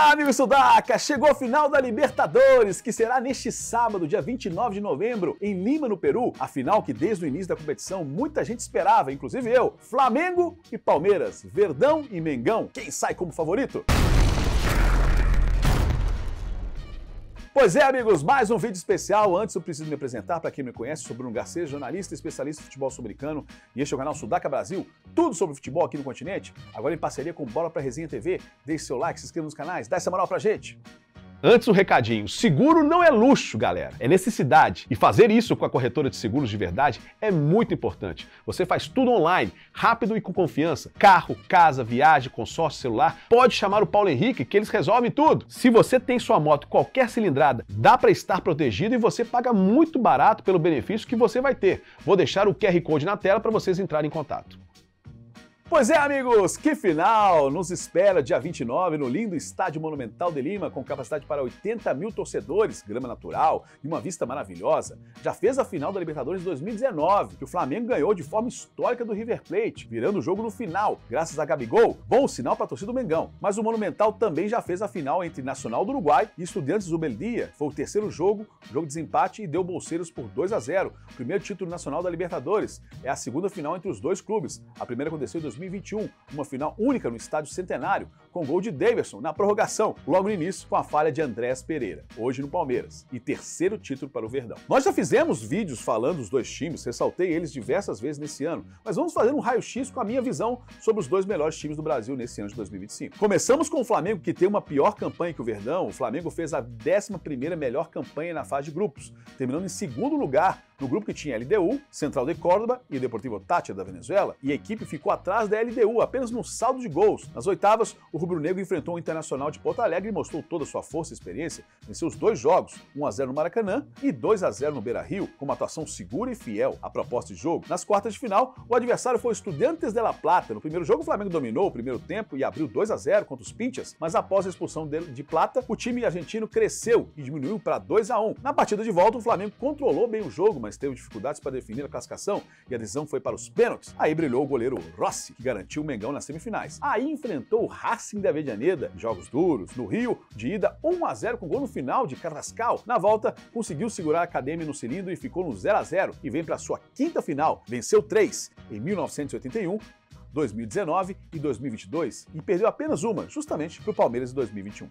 Olá, amigo Sudaca! Chegou a final da Libertadores, que será neste sábado, dia 29 de novembro, em Lima, no Peru. A final que desde o início da competição muita gente esperava, inclusive eu. Flamengo e Palmeiras, Verdão e Mengão. Quem sai como favorito? Pois é, amigos, mais um vídeo especial. Antes eu preciso me apresentar. Para quem me conhece, sou Bruno Garcês, jornalista e especialista em futebol sul-americano, e este é o canal Sudaca Brasil, tudo sobre futebol aqui no continente, agora em parceria com Bola pra Resenha TV. Deixe seu like, se inscreva nos canais, dá essa moral pra gente. Antes, um recadinho. Seguro não é luxo, galera. É necessidade. E fazer isso com a corretora de seguros de verdade é muito importante. Você faz tudo online, rápido e com confiança. Carro, casa, viagem, consórcio, celular. Pode chamar o Paulo Henrique que eles resolvem tudo. Se você tem sua moto qualquer cilindrada, dá para estar protegido e você paga muito barato pelo benefício que você vai ter. Vou deixar o QR Code na tela para vocês entrarem em contato. Pois é, amigos, que final nos espera dia 29 no lindo Estádio Monumental de Lima, com capacidade para 80 mil torcedores, grama natural e uma vista maravilhosa. Já fez a final da Libertadores de 2019, que o Flamengo ganhou de forma histórica do River Plate, virando o jogo no final, graças a Gabigol. Bom sinal para a torcida do Mengão. Mas o Monumental também já fez a final entre Nacional do Uruguai e Estudiantes do Melilla. Foi o terceiro jogo de desempate e deu bolseiros por 2-0. O primeiro título nacional da Libertadores. É a segunda final entre os dois clubes. A primeira aconteceu em 2021, uma final única no Estádio Centenário, com gol de Daverson na prorrogação, logo no início com a falha de Andrés Pereira, hoje no Palmeiras, e terceiro título para o Verdão. Nós já fizemos vídeos falando dos dois times, ressaltei eles diversas vezes nesse ano, mas vamos fazer um raio-x com a minha visão sobre os dois melhores times do Brasil nesse ano de 2025. Começamos com o Flamengo, que tem uma pior campanha que o Verdão. O Flamengo fez a 11ª melhor campanha na fase de grupos, terminando em segundo lugar no grupo que tinha LDU, Central de Córdoba e Deportivo Táchira da Venezuela, e a equipe ficou atrás da LDU apenas no saldo de gols. Nas oitavas, o rubro-negro enfrentou o Internacional de Porto Alegre e mostrou toda a sua força e experiência em seus dois jogos, 1-0 no Maracanã e 2-0 no Beira-Rio, com uma atuação segura e fiel à proposta de jogo. Nas quartas de final, o adversário foi o Estudiantes de La Plata. No primeiro jogo, o Flamengo dominou o primeiro tempo e abriu 2-0 contra os Pinchas, mas após a expulsão de Plata, o time argentino cresceu e diminuiu para 2-1. Na partida de volta, o Flamengo controlou bem o jogo, mas teve dificuldades para definir a classificação e a decisão foi para os pênaltis. Aí brilhou o goleiro Rossi, que garantiu o Mengão nas semifinais. Aí enfrentou o Racing da Avejaneda, em jogos duros, no Rio, de ida 1-0 com gol no final de Carrascal. Na volta, conseguiu segurar a Academia no cilindro e ficou no 0-0 e vem para sua quinta final. Venceu 3 em 1981, 2019 e 2022 e perdeu apenas uma, justamente para o Palmeiras em 2021.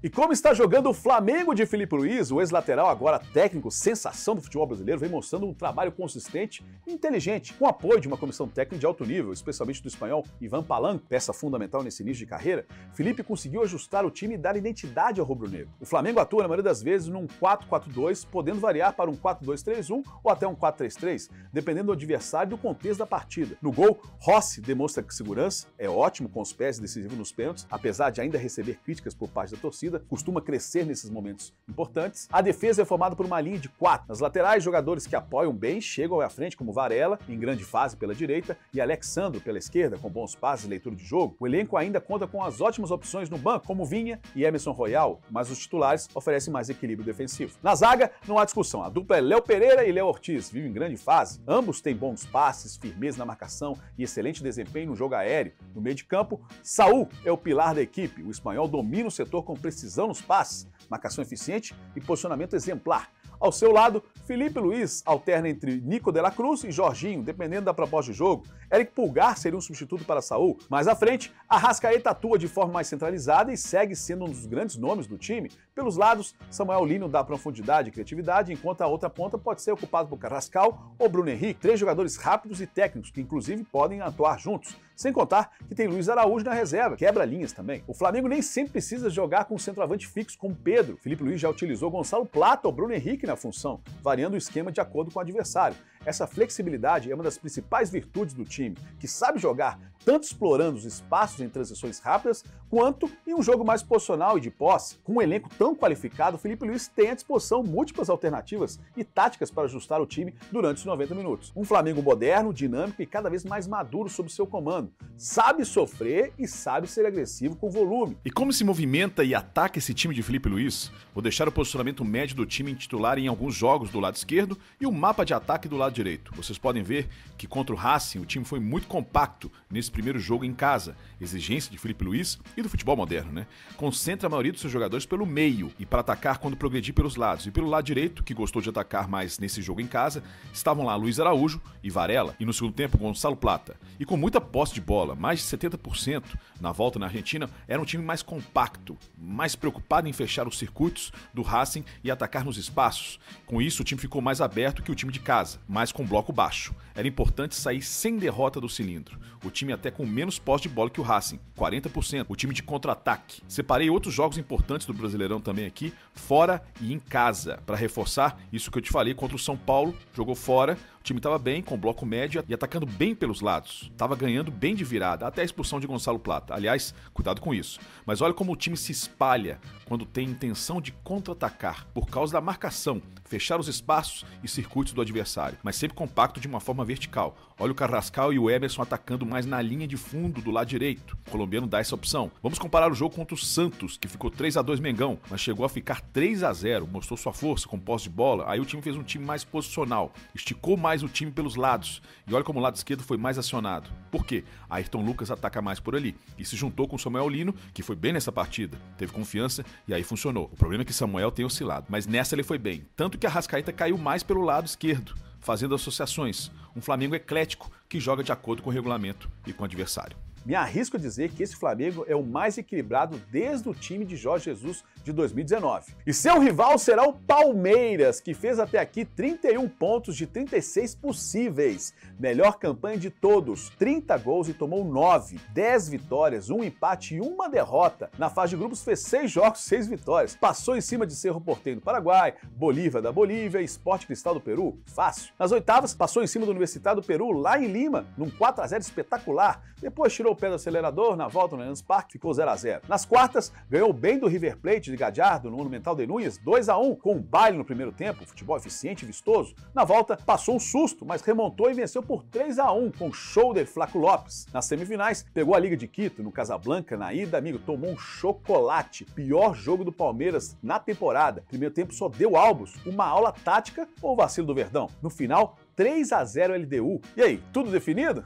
E como está jogando o Flamengo de Filipe Luís, o ex-lateral, agora técnico, sensação do futebol brasileiro, vem mostrando um trabalho consistente e inteligente, com apoio de uma comissão técnica de alto nível, especialmente do espanhol Ivan Palanco, peça fundamental nesse início de carreira. Filipe conseguiu ajustar o time e dar identidade ao rubro-negro. O Flamengo atua, na maioria das vezes, num 4-4-2, podendo variar para um 4-2-3-1 ou até um 4-3-3, dependendo do adversário e do contexto da partida. No gol, Rossi demonstra que segurança, é ótimo com os pés e decisivo nos pênaltis, apesar de ainda receber críticas por parte da torcida, costuma crescer nesses momentos importantes. A defesa é formada por uma linha de 4. Nas laterais, jogadores que apoiam bem chegam à frente, como Varela, em grande fase pela direita, e Alexandro pela esquerda, com bons passes e leitura de jogo. O elenco ainda conta com as ótimas opções no banco, como Vinha e Emerson Royal, mas os titulares oferecem mais equilíbrio defensivo. Na zaga, não há discussão. A dupla é Léo Pereira e Léo Ortiz, vivem em grande fase. Ambos têm bons passes, firmeza na marcação e excelente desempenho no jogo aéreo. No meio de campo, Saúl é o pilar da equipe. O espanhol domina o setor com precisão nos passes, marcação eficiente e posicionamento exemplar. Ao seu lado, Filipe Luís alterna entre Nico de la Cruz e Jorginho, dependendo da proposta de jogo. Eric Pulgar seria um substituto para Saúl. Mais à frente, Arrascaeta atua de forma mais centralizada e segue sendo um dos grandes nomes do time. Pelos lados, Samuel Lino dá profundidade e criatividade, enquanto a outra ponta pode ser ocupada por Carrascal ou Bruno Henrique, três jogadores rápidos e técnicos que inclusive podem atuar juntos. Sem contar que tem Luiz Araújo na reserva, quebra linhas também. O Flamengo nem sempre precisa jogar com um centroavante fixo como Pedro. Filipe Luís já utilizou Gonçalo Plata ou Bruno Henrique na função, variando o esquema de acordo com o adversário. Essa flexibilidade é uma das principais virtudes do time, que sabe jogar tanto explorando os espaços em transições rápidas, quanto em um jogo mais posicional e de posse. Com um elenco tão qualificado, Filipe Luís tem à disposição múltiplas alternativas e táticas para ajustar o time durante os 90 minutos. Um Flamengo moderno, dinâmico e cada vez mais maduro sob seu comando. Sabe sofrer e sabe ser agressivo com volume. E como se movimenta e ataca esse time de Filipe Luís? Vou deixar o posicionamento médio do time em titular em alguns jogos do lado esquerdo e o mapa de ataque do lado lado direito. Vocês podem ver que contra o Racing o time foi muito compacto nesse primeiro jogo em casa. Exigência de Filipe Luís e do futebol moderno, né? Concentra a maioria dos seus jogadores pelo meio e para atacar quando progredir pelos lados. E pelo lado direito, que gostou de atacar mais nesse jogo em casa, estavam lá Luiz Araújo e Varela. E no segundo tempo, Gonçalo Plata. E com muita posse de bola, mais de 70% na volta na Argentina, era um time mais compacto, mais preocupado em fechar os circuitos do Racing e atacar nos espaços. Com isso, o time ficou mais aberto que o time de casa, mas com bloco baixo. Era importante sair sem derrota do cilindro. O time até com menos posse de bola que o Racing, 40%. O time de contra-ataque. Separei outros jogos importantes do Brasileirão também aqui, fora e em casa, para reforçar isso que eu te falei contra o São Paulo. Jogou fora, o time estava bem, com bloco médio e atacando bem pelos lados. Estava ganhando bem de virada, até a expulsão de Gonçalo Plata. Aliás, cuidado com isso. Mas olha como o time se espalha quando tem intenção de contra-atacar, por causa da marcação, fechar os espaços e circuitos do adversário, mas sempre compacto de uma forma vertical. Olha o Carrascal e o Emerson atacando mais na linha de fundo do lado direito. O colombiano dá essa opção. Vamos comparar o jogo contra o Santos, que ficou 3-2 Mengão, mas chegou a ficar 3-0, mostrou sua força com posse de bola. Aí o time fez um time mais posicional, esticou mais o time pelos lados. E olha como o lado esquerdo foi mais acionado. Por quê? Ayrton Lucas ataca mais por ali e se juntou com o Samuel Lino, que foi bem nessa partida, teve confiança e aí funcionou. O problema é que Samuel tem oscilado, mas nessa ele foi bem. Tanto que a Arrascaeta caiu mais pelo lado esquerdo, fazendo associações. Um Flamengo eclético que joga de acordo com o regulamento e com o adversário. Me arrisco a dizer que esse Flamengo é o mais equilibrado desde o time de Jorge Jesus de 2019. E seu rival será o Palmeiras, que fez até aqui 31 pontos de 36 possíveis. Melhor campanha de todos, 30 gols e tomou 9, 10 vitórias, 1 empate e 1 derrota. Na fase de grupos fez 6 jogos, 6 vitórias. Passou em cima de Cerro Porteño do Paraguai, Bolívar da Bolívia e Sport Cristal do Peru, fácil. Nas oitavas, passou em cima do Universitário do Peru, lá em Lima, num 4-0 espetacular. Depois tirou o pé do acelerador na volta no Allianz Parque, ficou 0-0. Nas quartas, ganhou bem do River Plate de Gallardo no Monumental de Núñez, 2-1, com um baile no primeiro tempo, futebol eficiente e vistoso. Na volta, passou um susto, mas remontou e venceu por 3-1, com show de Flaco Lopes. Nas semifinais, pegou a Liga de Quito, no Casablanca, na ida, amigo, tomou um chocolate. Pior jogo do Palmeiras na temporada. Primeiro tempo só deu albos, uma aula tática ou vacilo do Verdão. No final, 3-0 LDU. E aí, tudo definido?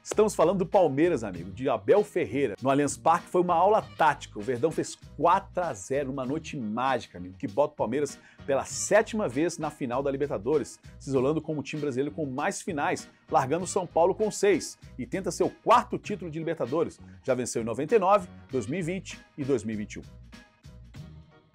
Estamos falando do Palmeiras, amigo, de Abel Ferreira. No Allianz Parque foi uma aula tática. O Verdão fez 4-0, uma noite mágica, amigo, que bota o Palmeiras pela 7ª vez na final da Libertadores, se isolando como o time brasileiro com mais finais, largando o São Paulo com 6 e tenta seu 4º título de Libertadores. Já venceu em 99, 2020 e 2021.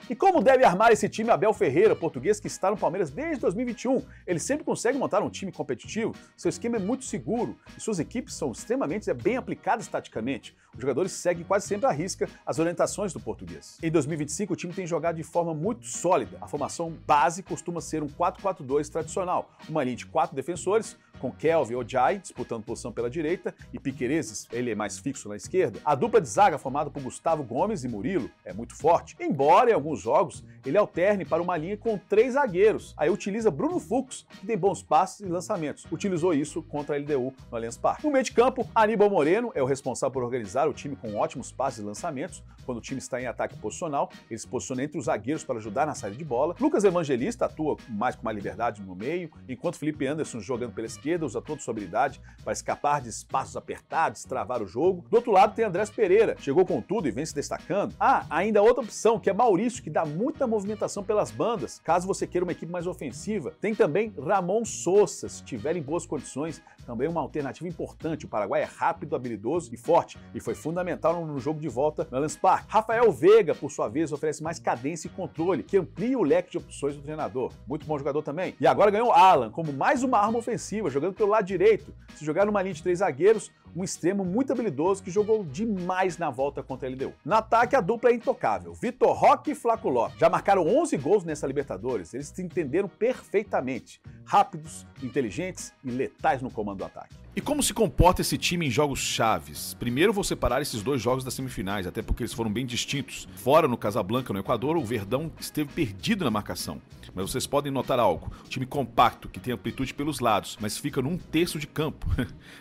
E como deve armar esse time Abel Ferreira, português que está no Palmeiras desde 2021? Ele sempre consegue montar um time competitivo, seu esquema é muito seguro e suas equipes são extremamente bem aplicadas taticamente. Os jogadores seguem quase sempre à risca as orientações do português. Em 2025, o time tem jogado de forma muito sólida. A formação base costuma ser um 4-4-2 tradicional, uma linha de 4 defensores, com Kelvin e Ojai disputando posição pela direita e Piquerez, ele é mais fixo na esquerda. A dupla de zaga formada por Gustavo Gomes e Murilo é muito forte, embora em alguns jogos ele alterne para uma linha com 3 zagueiros. Aí utiliza Bruno Fux, que tem bons passes e lançamentos. Utilizou isso contra a LDU no Allianz Parque. No meio de campo, Aníbal Moreno é o responsável por organizar o time com ótimos passes e lançamentos. Quando o time está em ataque posicional, ele se posiciona entre os zagueiros para ajudar na saída de bola. Lucas Evangelista atua mais com mais liberdade no meio, enquanto Felipe Anderson, jogando pela esquerda, usa toda sua habilidade para escapar de espaços apertados, travar o jogo. Do outro lado tem Andrés Pereira, chegou com tudo e vem se destacando. Ainda outra opção, que é Maurício, que dá muita movimentação pelas bandas, caso você queira uma equipe mais ofensiva. Tem também Ramon Sosa, se tiver em boas condições, também uma alternativa importante. O Paraguai é rápido, habilidoso e forte, e foi fundamental no jogo de volta no Allianz Parque. Rafael Veiga, por sua vez, oferece mais cadência e controle, que amplia o leque de opções do treinador. Muito bom jogador também. E agora ganhou Alan, como mais uma arma ofensiva, jogando pelo lado direito. Se jogar numa linha de 3 zagueiros, um extremo muito habilidoso que jogou demais na volta contra a LDU. No ataque, a dupla é intocável. Vitor Roque e Flaco Lopes. Já marcaram 11 gols nessa Libertadores. Eles se entenderam perfeitamente. Rápidos, inteligentes e letais no comando do ataque. E como se comporta esse time em jogos chaves? Primeiro vou separar esses 2 jogos das semifinais, até porque eles foram bem distintos. Fora no Casablanca, no Equador, o Verdão esteve perdido na marcação. Mas vocês podem notar algo. Time compacto, que tem amplitude pelos lados, mas fica num terço de campo.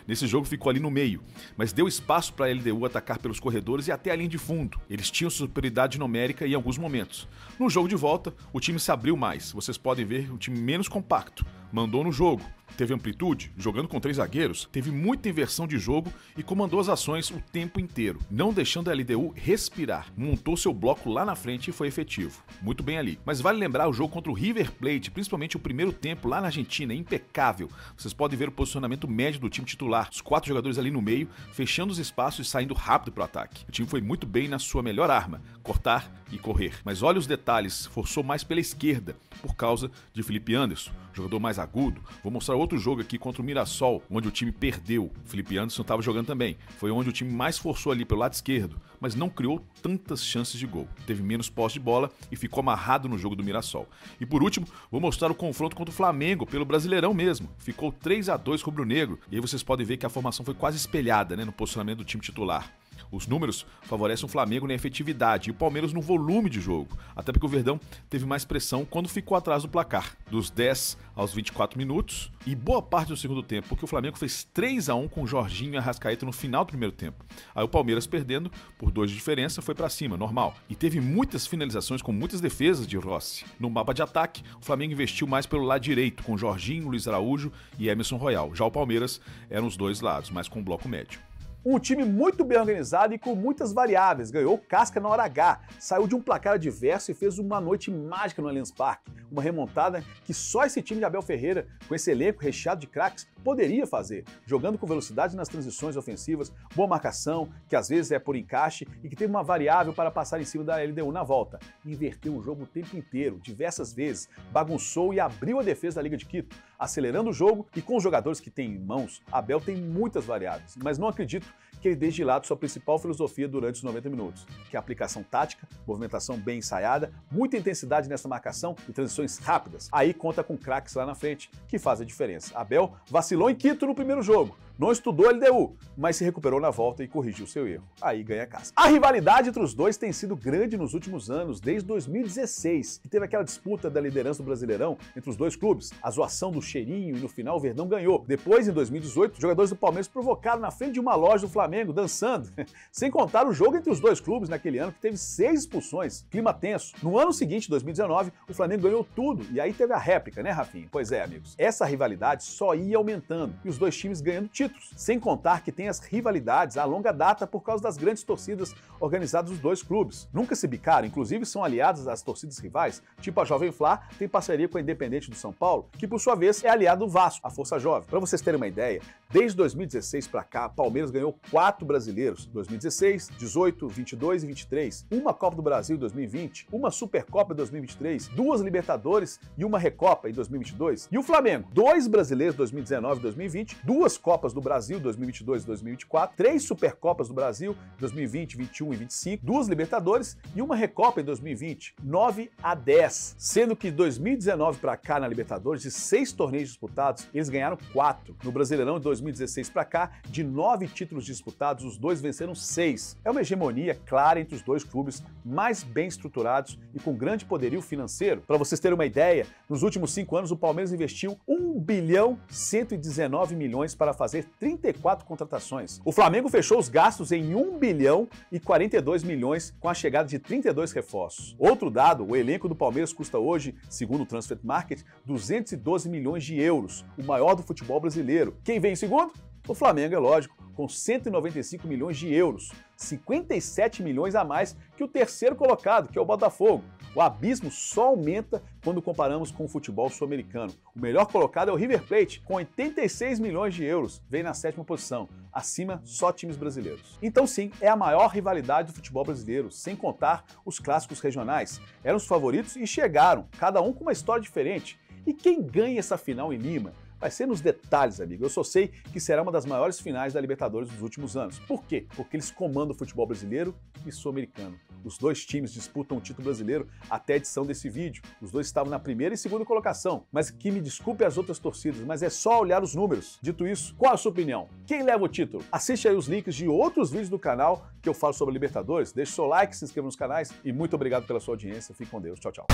Nesse jogo ficou ali no meio, mas deu espaço para a LDU atacar pelos corredores e até a linha de fundo. Eles tinham superioridade numérica em alguns momentos. No jogo de volta, o time se abriu mais. Vocês podem ver um time menos compacto, mandou no jogo. Teve amplitude, jogando com 3 zagueiros, teve muita inversão de jogo e comandou as ações o tempo inteiro, não deixando a LDU respirar. Montou seu bloco lá na frente e foi efetivo. Muito bem ali. Mas vale lembrar o jogo contra o River Plate, principalmente o primeiro tempo lá na Argentina, impecável. Vocês podem ver o posicionamento médio do time titular, os 4 jogadores ali no meio, fechando os espaços e saindo rápido pro ataque. O time foi muito bem na sua melhor arma, cortar e correr. Mas olha os detalhes, forçou mais pela esquerda, por causa de Felipe Anderson, jogador mais agudo. Vou mostrar outro jogo aqui contra o Mirassol, onde o time perdeu. Felipe Anderson estava jogando também. Foi onde o time mais forçou ali pelo lado esquerdo, mas não criou tantas chances de gol. Teve menos posse de bola e ficou amarrado no jogo do Mirassol. E por último, vou mostrar o confronto contra o Flamengo, pelo Brasileirão mesmo. Ficou 3-2 rubro-negro. E aí vocês podem ver que a formação foi quase espelhada, no posicionamento do time titular. Os números favorecem o Flamengo na efetividade e o Palmeiras no volume de jogo, até porque o Verdão teve mais pressão quando ficou atrás do placar, dos 10 aos 24 minutos e boa parte do segundo tempo, porque o Flamengo fez 3-1 com o Jorginho e Arrascaeta no final do primeiro tempo. Aí o Palmeiras, perdendo por 2 de diferença, foi pra cima, normal. E teve muitas finalizações com muitas defesas de Rossi. No mapa de ataque, o Flamengo investiu mais pelo lado direito, com Jorginho, Luiz Araújo e Emerson Royal. Já o Palmeiras eram os dois lados, mas com um bloco médio. Um time muito bem organizado e com muitas variáveis, ganhou casca na hora H, saiu de um placar adverso e fez uma noite mágica no Allianz Parque. Uma remontada que só esse time de Abel Ferreira, com esse elenco recheado de craques, poderia fazer, jogando com velocidade nas transições ofensivas, boa marcação, que às vezes é por encaixe e que teve uma variável para passar em cima da LDU na volta. Inverteu o jogo o tempo inteiro, diversas vezes, bagunçou e abriu a defesa da Liga de Quito, acelerando o jogo e com os jogadores que tem em mãos, Abel tem muitas variáveis, mas não acredito que ele deixe de lado sua principal filosofia durante os 90 minutos, que é a aplicação tática, movimentação bem ensaiada, muita intensidade nessa marcação e transições rápidas. Aí conta com craques lá na frente, que faz a diferença. Abel vacilou em Quito no primeiro jogo, não estudou a LDU, mas se recuperou na volta e corrigiu seu erro. Aí ganha casa. A rivalidade entre os dois tem sido grande nos últimos anos, desde 2016, que teve aquela disputa da liderança do Brasileirão entre os dois clubes, a zoação do cheirinho e no final o Verdão ganhou. Depois, em 2018, os jogadores do Palmeiras provocaram na frente de uma loja do Flamengo, dançando. Sem contar o jogo entre os dois clubes naquele ano, que teve 6 expulsões, clima tenso. No ano seguinte, 2019, o Flamengo ganhou tudo, e aí teve a réplica, né, Rafinha? Pois é, amigos. Essa rivalidade só ia aumentando, e os dois times ganhando títulos. Sem contar que tem as rivalidades a longa data por causa das grandes torcidas organizadas dos dois clubes. Nunca se bicaram, inclusive são aliadas às torcidas rivais, tipo a Jovem Flá tem parceria com a Independente do São Paulo, que por sua vez é aliado do Vasco, a Força Jovem. Para vocês terem uma ideia, desde 2016 para cá, Palmeiras ganhou 4 brasileiros, 2016, 18, 22 e 23, uma Copa do Brasil em 2020, uma Supercopa em 2023, 2 Libertadores e uma Recopa em 2022. E o Flamengo, 2 brasileiros 2019 e 2020, 2 Copas do Brasil 2022 e 2024, 3 Supercopas do Brasil 2020, 21 e 25, 2 Libertadores e uma Recopa em 2020, 9-10, sendo que 2019 para cá na Libertadores, de 6 torneios disputados, eles ganharam 4. No Brasileirão de 2016 para cá, de 9 títulos disputados, os dois venceram 6. É uma hegemonia clara entre os dois clubes mais bem estruturados e com grande poderio financeiro. Para vocês terem uma ideia, nos últimos 5 anos o Palmeiras investiu 1 bilhão 119 milhões para fazer 34 contratações. O Flamengo fechou os gastos em 1 bilhão e 42 milhões com a chegada de 32 reforços. Outro dado, o elenco do Palmeiras custa hoje, segundo o Transfer Market, 212 milhões de euros, o maior do futebol brasileiro. Quem vem em segundo? O Flamengo, é lógico, com 195 milhões de euros, 57 milhões a mais que o terceiro colocado, que é o Botafogo. O abismo só aumenta quando comparamos com o futebol sul-americano. O melhor colocado é o River Plate, com 86 milhões de euros, vem na 7ª posição. Acima, só times brasileiros. Então sim, é a maior rivalidade do futebol brasileiro, sem contar os clássicos regionais. Eram os favoritos e chegaram, cada um com uma história diferente. E quem ganha essa final em Lima? Vai ser nos detalhes, amigo. Eu só sei que será uma das maiores finais da Libertadores dos últimos anos. Por quê? Porque eles comandam o futebol brasileiro e sul-americano. Os dois times disputam o título brasileiro até a edição desse vídeo. Os dois estavam na primeira e segunda colocação. Mas que me desculpe as outras torcidas, mas é só olhar os números. Dito isso, qual a sua opinião? Quem leva o título? Assiste aí os links de outros vídeos do canal que eu falo sobre a Libertadores. Deixe seu like, se inscreva nos canais e muito obrigado pela sua audiência. Fique com Deus. Tchau, tchau.